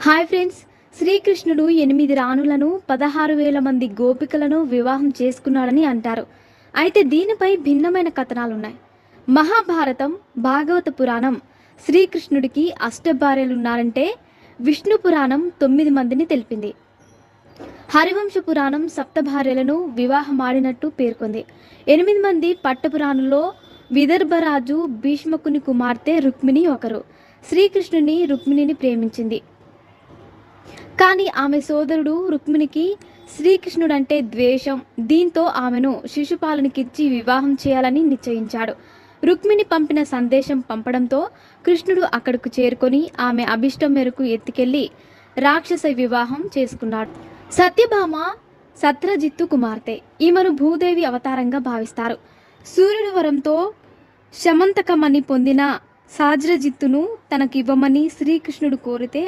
Hi friends. శ్రీకృష్ణుడు 8 రాణులను 16,000 మంది గోపికలను వివాహం చేసుకున్నాడని అంటారు. అయితే దీనిపై భిన్నమైన కథనాలున్నాయి. మహాభారతం, భాగవత పురాణం శ్రీకృష్ణుడికి అష్టభార్యలున్నారంటే, విష్ణు పురాణం 9 మందిని తెలిపింది. హరివంశ పురాణం సప్తభార్యలను వివాహమాడినట్టు పేర్కొంది. 8 మంది పట్టపురాణంలో విదర్భరాజు భీష్మకుని కుమార్తె రుక్మిణి ఒకరు. శ్రీకృష్ణుని రుక్మిణిని ప్రేమించింది. కానీ ఆమె సోదరుడు రుక్మిణికి శ్రీకృష్ణుడంటే ద్వేషం. దీంతో ఆమెను శిశుపాలునికిచ్చి వివాహం చేయాలని నిశ్చయించాడు. రుక్మిణి పంపిన సందేశం పంపడంతో కృష్ణుడు అక్కడకు చేరుకొని ఆమె అభిష్టం మేరకు ఎత్తుకెళ్లి రాక్షస వివాహం చేసుకున్నాడు. సత్యభామ సత్రజిత్తు కుమార్తె. ఈమెను భూదేవి అవతారంగా భావిస్తారు. సూర్యుడి వరంతో శమంతకమని పొందిన సాజ్రజిత్తును తనకివ్వమని శ్రీకృష్ణుడు కోరితే